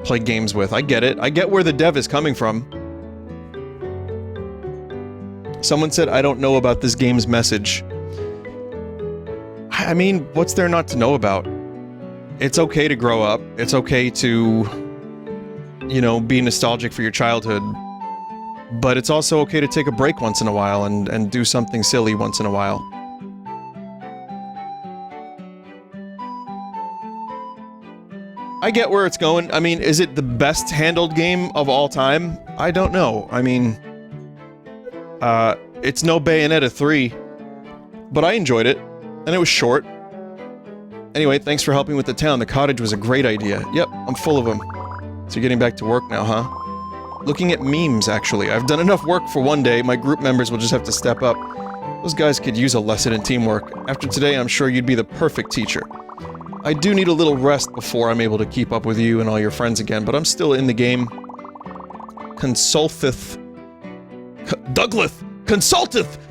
play games with. I get it. I get where the dev is coming from. Someone said, I don't know about this game's message. I mean, what's there not to know about? It's okay to grow up. It's okay to, you know, be nostalgic for your childhood. But it's also okay to take a break once in a while and do something silly once in a while. I get where it's going. I mean, is it the best handled game of all time? I don't know. I mean, it's no Bayonetta 3, but I enjoyed it, and it was short. Anyway, thanks for helping with the town. The cottage was a great idea. Yep, I'm full of them. So you're getting back to work now, huh? Looking at memes, actually. I've done enough work for one day. My group members will just have to step up. Those guys could use a lesson in teamwork. After today, I'm sure you'd be the perfect teacher. I do need a little rest before I'm able to keep up with you and all your friends again, but I'm still in the game. Consulteth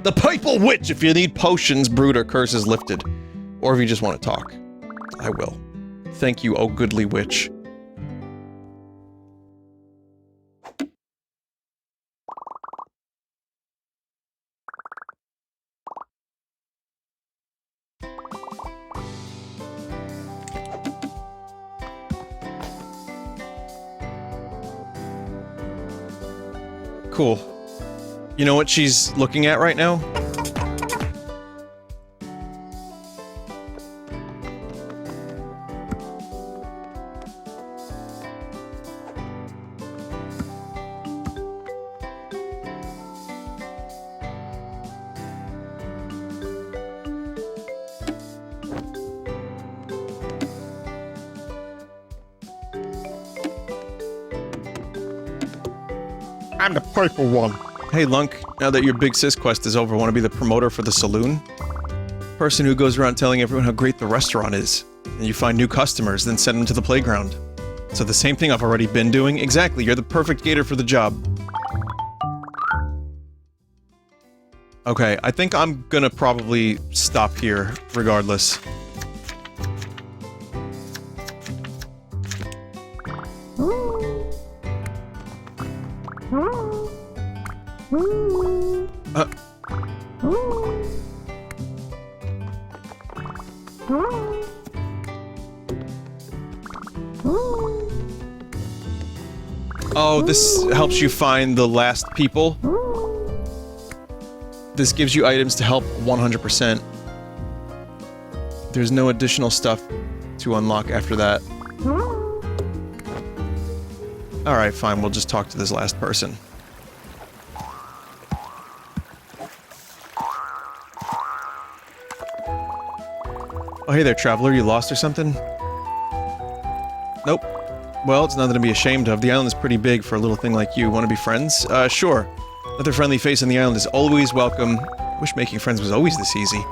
the Purple Witch if you need potions, brewed, or curses lifted. Or if you just want to talk. I will. Thank you, oh goodly witch. Cool. You know what she's looking at right now? I'm the purple one. Hey Lunk, now that your big sis quest is over, want to be the promoter for the saloon? Person who goes around telling everyone how great the restaurant is. And you find new customers, then send them to the playground. So the same thing I've already been doing? Exactly, you're the perfect gator for the job. Okay, I think I'm gonna probably stop here, regardless. Oh, this helps you find the last people. This gives you items to help 100%. There's no additional stuff to unlock after that. Alright, fine, we'll just talk to this last person. Oh, hey there, traveler. You lost or something? Nope. Well, it's nothing to be ashamed of. The island is pretty big for a little thing like you. Want to be friends? Sure. Another friendly face on the island is always welcome. Wish making friends was always this easy.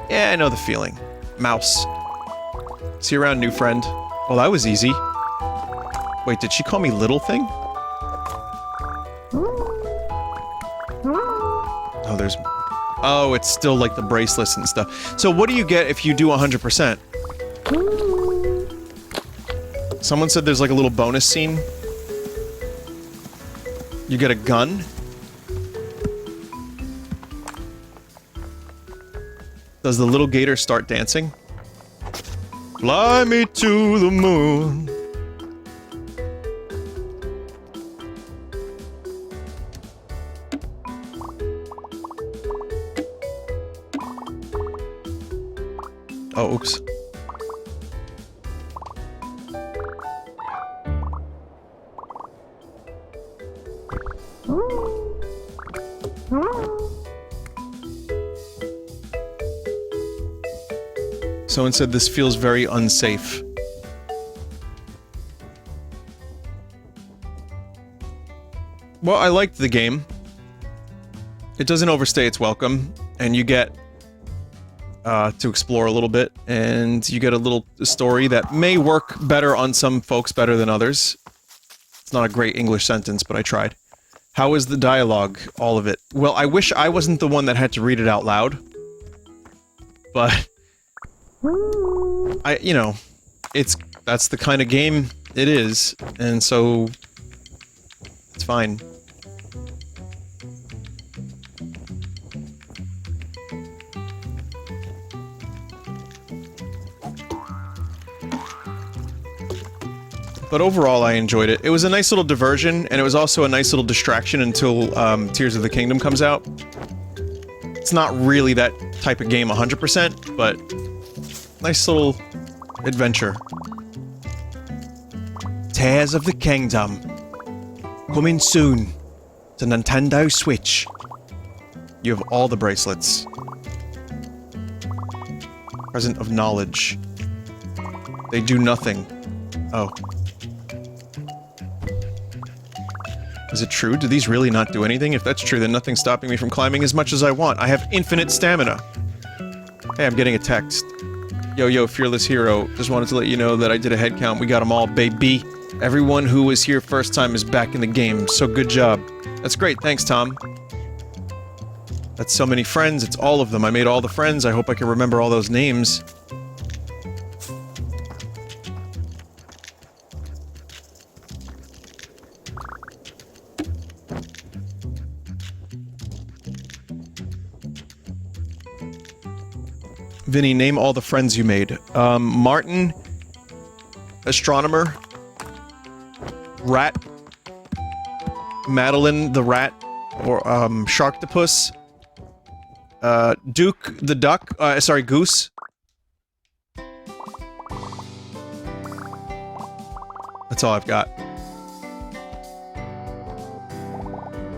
Yeah, I know the feeling. Mouse. See you around, new friend. Well, that was easy. Wait, did she call me little thing? Oh, there's... Oh, it's still like the bracelets and stuff. So what do you get if you do 100%? Someone said there's like a little bonus scene. You get a gun. Does the little gator start dancing? Fly me to the moon. Oh, oops. Someone said this feels very unsafe. Well, I liked the game. It doesn't overstay its welcome, and you get to explore a little bit, and you get a little story that may work better on some folks better than others. It's not a great English sentence, but I tried. How is the dialogue? All of it. Well, I wish I wasn't the one that had to read it out loud. but you know, that's the kind of game it is, and so it's fine. But overall, I enjoyed it. It was a nice little diversion, and it was also a nice little distraction until Tears of the Kingdom comes out. It's not really that type of game 100%, but nice little adventure. Tears of the Kingdom. Coming soon to Nintendo Switch. You have all the bracelets. Present of knowledge. They do nothing. Oh. Is it true? Do these really not do anything? If that's true, then nothing's stopping me from climbing as much as I want. I have infinite stamina. Hey, I'm getting a text. Yo, fearless hero. Just wanted to let you know that I did a head count. We got them all, baby. Everyone who was here first time is back in the game, so good job. That's great, thanks, Tom. That's so many friends, it's all of them. I made all the friends, I hope I can remember all those names. Vinny, name all the friends you made. Martin, astronomer, rat, Madeline the rat, or Sharktopus, Duke the duck, sorry, goose. That's all I've got.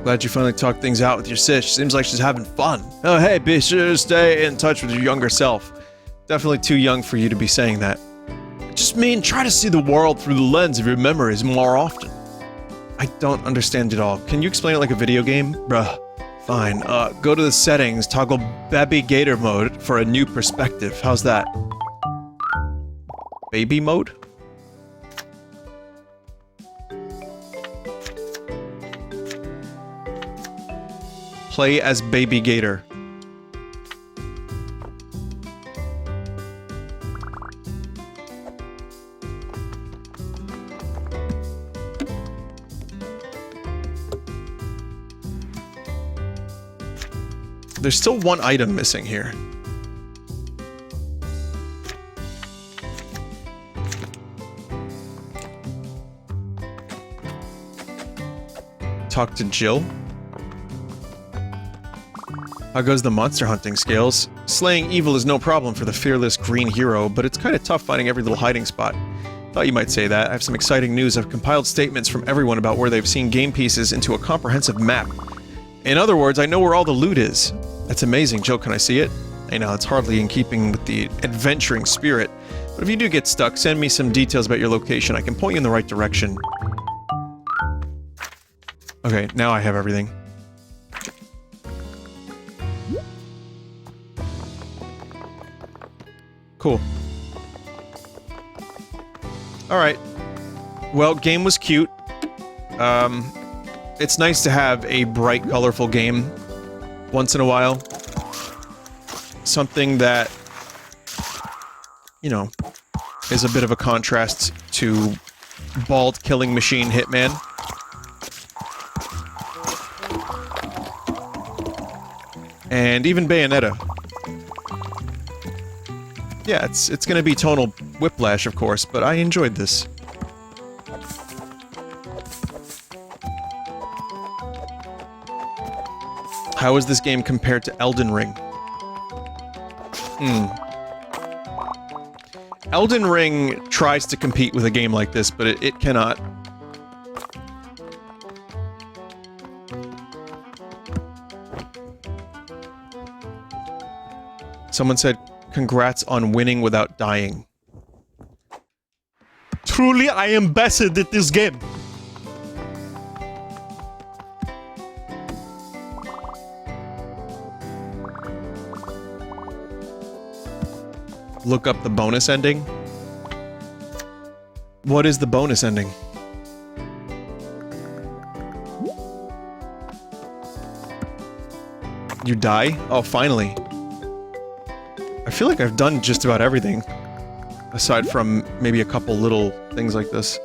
Glad you finally talked things out with your sis. Seems like she's having fun. Oh, hey, be sure to stay in touch with your younger self. Definitely too young for you to be saying that. I just mean, try to see the world through the lens of your memories more often. I don't understand it all. Can you explain it like a video game? Bruh. Fine. Go to the settings, toggle Baby Gator mode for a new perspective. How's that? Baby mode? Play as Baby Gator. There's still one item missing here. Talk to Jill. How goes the monster hunting skills? Slaying evil is no problem for the fearless green hero, but it's kind of tough finding every little hiding spot. Thought you might say that. I have some exciting news. I've compiled statements from everyone about where they've seen game pieces into a comprehensive map. In other words, I know where all the loot is. That's amazing. Jill, can I see it? I know, it's hardly in keeping with the adventuring spirit, but if you do get stuck, send me some details about your location. I can point you in the right direction. Okay, now I have everything. Cool. Alright. Well, game was cute. It's nice to have a bright, colorful game once in a while. Something that, you know, is a bit of a contrast to bald killing machine Hitman. And even Bayonetta. Yeah, it's gonna be tonal whiplash, of course, but I enjoyed this. How is this game compared to Elden Ring? Elden Ring tries to compete with a game like this, but it cannot. Someone said, congrats on winning without dying. Truly, I am best at this game. Look up the bonus ending. What is the bonus ending? You die? Oh, finally. I feel like I've done just about everything. Aside from maybe a couple little things like this.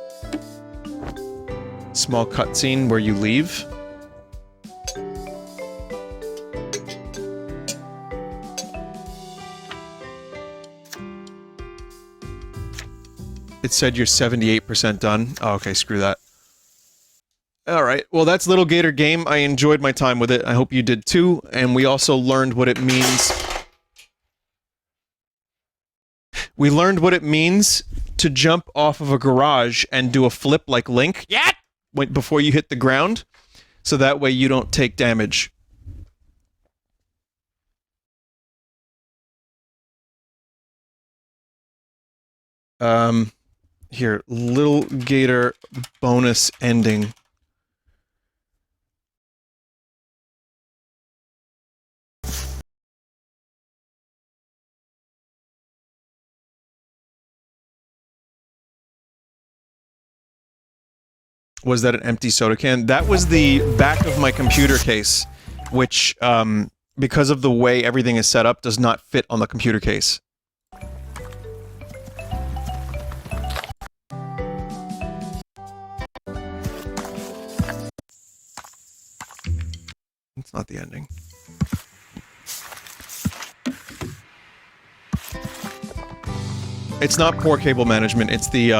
Small cutscene where you leave. It said you're 78% done. Oh, okay, screw that. Alright, well that's Lil Gator game. I enjoyed my time with it. I hope you did too. And we also learned what it means. We learned what it means to jump off of a garage and do a flip like Link. Yeah! Before you hit the ground. So that way you don't take damage. Here, Lil Gator bonus ending. Was that an empty soda can? That was the back of my computer case, which, because of the way everything is set up, does not fit on the computer case. It's not the ending. It's not poor cable management, it's the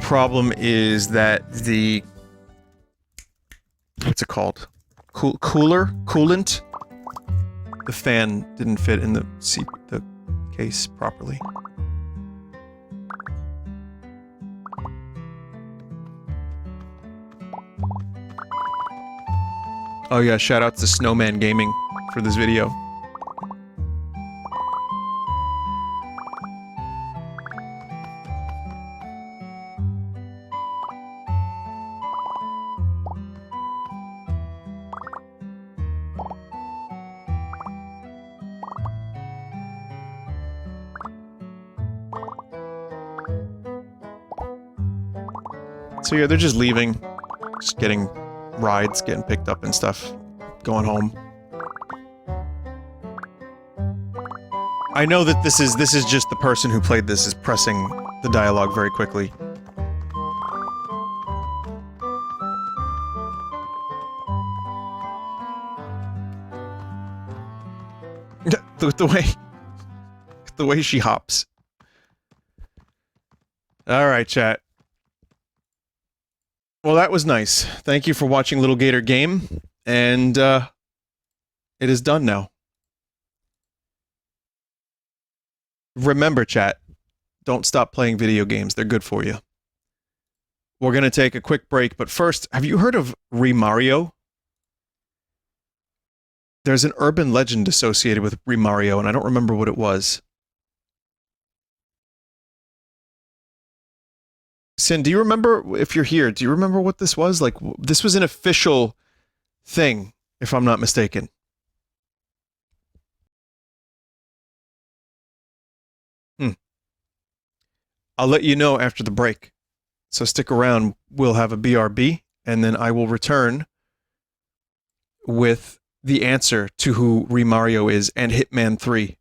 problem is that the... what's it called? Coolant? The fan didn't fit in the case properly. Oh yeah, shout out to Snowman Gaming for this video. So yeah, they're just leaving. Just getting rides, getting picked up and stuff. Going home. I know that this is just the person who played this is pressing the dialogue very quickly. The way she hops. Alright, chat. Well, that was nice. Thank you for watching Lil Gator game, and, it is done now. Remember, chat, don't stop playing video games. They're good for you. We're gonna take a quick break, but first, have you heard of Mario? There's an urban legend associated with Mario, and I don't remember what it was. Sin, do you remember, if you're here, do you remember what this was? Like, this was an official thing, if I'm not mistaken. I'll let you know after the break. So stick around, we'll have a BRB, and then I will return with the answer to who Mario is and Hitman 3.